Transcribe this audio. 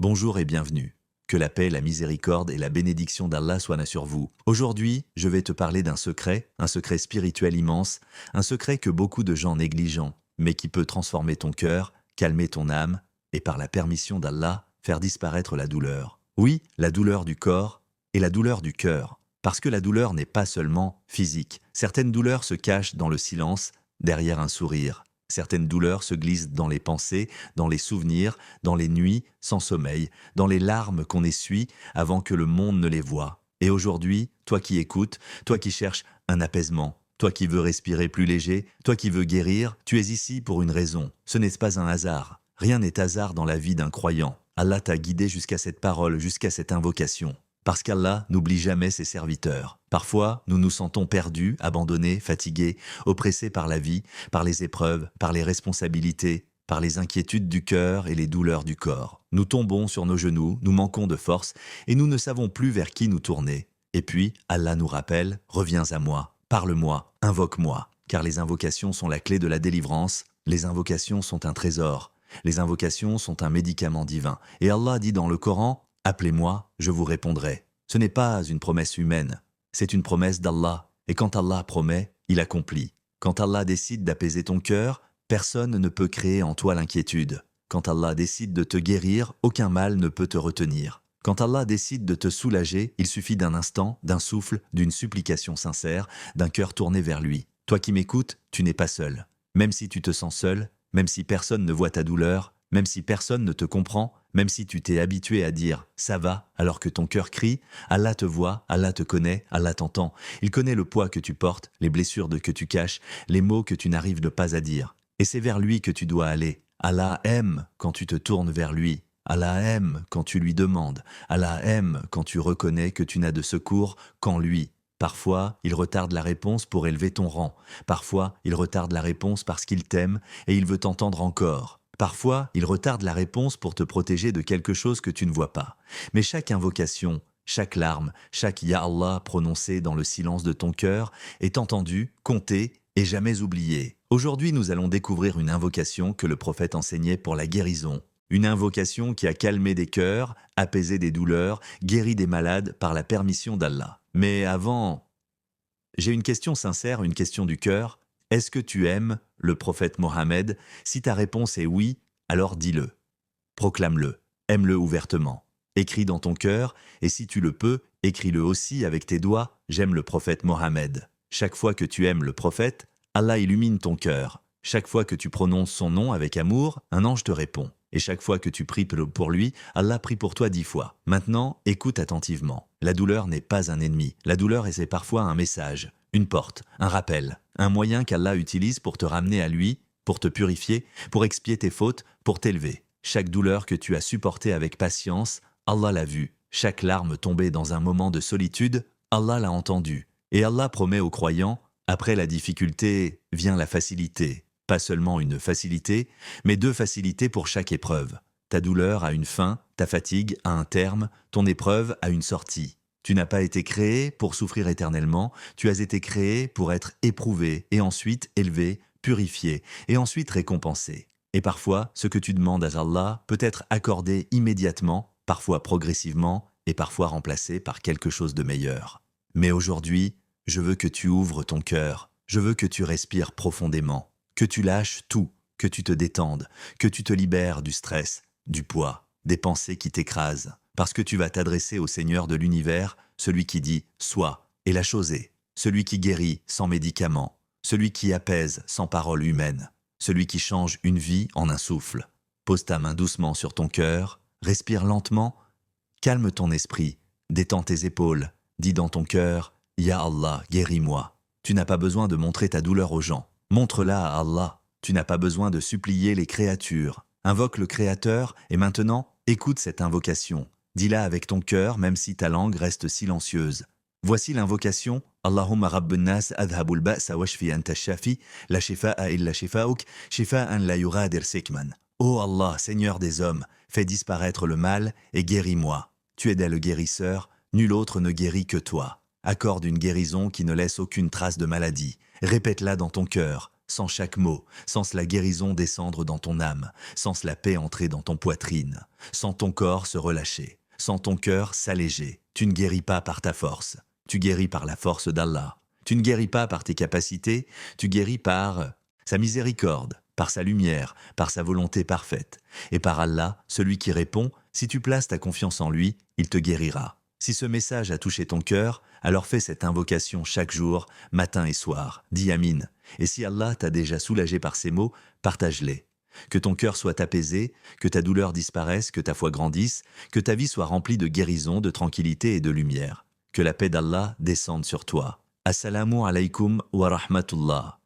Bonjour et bienvenue. Que la paix, la miséricorde et la bénédiction d'Allah soient sur vous. Aujourd'hui, je vais te parler d'un secret, un secret spirituel immense, un secret que beaucoup de gens négligent, mais qui peut transformer ton cœur, calmer ton âme et par la permission d'Allah, faire disparaître la douleur. Oui, la douleur du corps et la douleur du cœur. Parce que la douleur n'est pas seulement physique. Certaines douleurs se cachent dans le silence, derrière un sourire. Certaines douleurs se glissent dans les pensées, dans les souvenirs, dans les nuits sans sommeil, dans les larmes qu'on essuie avant que le monde ne les voie. Et aujourd'hui, toi qui écoutes, toi qui cherches un apaisement, toi qui veux respirer plus léger, toi qui veux guérir, tu es ici pour une raison. Ce n'est pas un hasard. Rien n'est hasard dans la vie d'un croyant. Allah t'a guidé jusqu'à cette parole, jusqu'à cette invocation. Parce qu'Allah n'oublie jamais ses serviteurs. Parfois, nous nous sentons perdus, abandonnés, fatigués, oppressés par la vie, par les épreuves, par les responsabilités, par les inquiétudes du cœur et les douleurs du corps. Nous tombons sur nos genoux, nous manquons de force et nous ne savons plus vers qui nous tourner. Et puis, Allah nous rappelle, reviens à moi, parle-moi, invoque-moi. Car les invocations sont la clé de la délivrance, les invocations sont un trésor, les invocations sont un médicament divin. Et Allah dit dans le Coran, appelez-moi, je vous répondrai. Ce n'est pas une promesse humaine, c'est une promesse d'Allah. Et quand Allah promet, il accomplit. Quand Allah décide d'apaiser ton cœur, personne ne peut créer en toi l'inquiétude. Quand Allah décide de te guérir, aucun mal ne peut te retenir. Quand Allah décide de te soulager, il suffit d'un instant, d'un souffle, d'une supplication sincère, d'un cœur tourné vers lui. Toi qui m'écoutes, tu n'es pas seul. Même si tu te sens seul, même si personne ne voit ta douleur, même si personne ne te comprend, même si tu t'es habitué à dire « ça va » alors que ton cœur crie, Allah te voit, Allah te connaît, Allah t'entend. Il connaît le poids que tu portes, les blessures que tu caches, les mots que tu n'arrives pas à dire. Et c'est vers lui que tu dois aller. Allah aime quand tu te tournes vers lui. Allah aime quand tu lui demandes. Allah aime quand tu reconnais que tu n'as de secours qu'en lui. Parfois, il retarde la réponse pour élever ton rang. Parfois, il retarde la réponse parce qu'il t'aime et il veut t'entendre encore. Parfois, il retarde la réponse pour te protéger de quelque chose que tu ne vois pas. Mais chaque invocation, chaque larme, chaque Ya Allah prononcé dans le silence de ton cœur est entendu, compté et jamais oublié. Aujourd'hui, nous allons découvrir une invocation que le prophète enseignait pour la guérison. Une invocation qui a calmé des cœurs, apaisé des douleurs, guéri des malades par la permission d'Allah. Mais avant, j'ai une question sincère, une question du cœur. Est-ce que tu aimes le prophète Mohammed? Si ta réponse est oui, alors dis-le. Proclame-le, aime-le ouvertement. Écris dans ton cœur, et si tu le peux, écris-le aussi avec tes doigts, j'aime le prophète Mohammed. Chaque fois que tu aimes le prophète, Allah illumine ton cœur. Chaque fois que tu prononces son nom avec amour, un ange te répond. Et chaque fois que tu pries pour lui, Allah prie pour toi 10 fois. Maintenant, écoute attentivement. La douleur n'est pas un ennemi. La douleur est parfois un message, une porte, un rappel, un moyen qu'Allah utilise pour te ramener à lui, pour te purifier, pour expier tes fautes, pour t'élever. Chaque douleur que tu as supportée avec patience, Allah l'a vue. Chaque larme tombée dans un moment de solitude, Allah l'a entendue. Et Allah promet aux croyants, après la difficulté vient la facilité. Pas seulement une facilité, mais 2 facilités pour chaque épreuve. Ta douleur a une fin, ta fatigue a un terme, ton épreuve a une sortie. Tu n'as pas été créé pour souffrir éternellement, tu as été créé pour être éprouvé et ensuite élevé, purifié et ensuite récompensé. Et parfois, ce que tu demandes à Allah peut être accordé immédiatement, parfois progressivement et parfois remplacé par quelque chose de meilleur. Mais aujourd'hui, je veux que tu ouvres ton cœur, je veux que tu respires profondément, que tu lâches tout, que tu te détendes, que tu te libères du stress, du poids, des pensées qui t'écrasent, parce que tu vas t'adresser au Seigneur de l'univers, celui qui dit « sois » et la chose est, celui qui guérit sans médicaments, celui qui apaise sans parole humaine, celui qui change une vie en un souffle. Pose ta main doucement sur ton cœur, respire lentement, calme ton esprit, détends tes épaules, dis dans ton cœur « Ya Allah, guéris-moi ». Tu n'as pas besoin de montrer ta douleur aux gens. Montre-la à Allah. Tu n'as pas besoin de supplier les créatures. Invoque le Créateur et maintenant, écoute cette invocation. Dis-la avec ton cœur même si ta langue reste silencieuse. Voici l'invocation Allahumma rabbun nas adhabul ba'sa washfi anta shafi la shifa'a illa shifaouk shifa'an la yughadir sikman. Ô Allah, Seigneur des hommes, fais disparaître le mal et guéris-moi. Tu es le guérisseur, nul autre ne guérit que toi. Accorde une guérison qui ne laisse aucune trace de maladie. Répète-la dans ton cœur. sans chaque mot, sans la guérison descendre dans ton âme, sans la paix entrer dans ton poitrine, sans ton corps se relâcher, sans ton cœur s'alléger. Tu ne guéris pas par ta force, tu guéris par la force d'Allah. Tu ne guéris pas par tes capacités, tu guéris par sa miséricorde, par sa lumière, par sa volonté parfaite. Et par Allah, celui qui répond, si tu places ta confiance en lui, il te guérira. Si ce message a touché ton cœur, alors fais cette invocation chaque jour, matin et soir. Dis Amin. Et si Allah t'a déjà soulagé par ces mots, partage-les. Que ton cœur soit apaisé, que ta douleur disparaisse, que ta foi grandisse, que ta vie soit remplie de guérison, de tranquillité et de lumière. Que la paix d'Allah descende sur toi. Assalamu alaikum wa rahmatullah.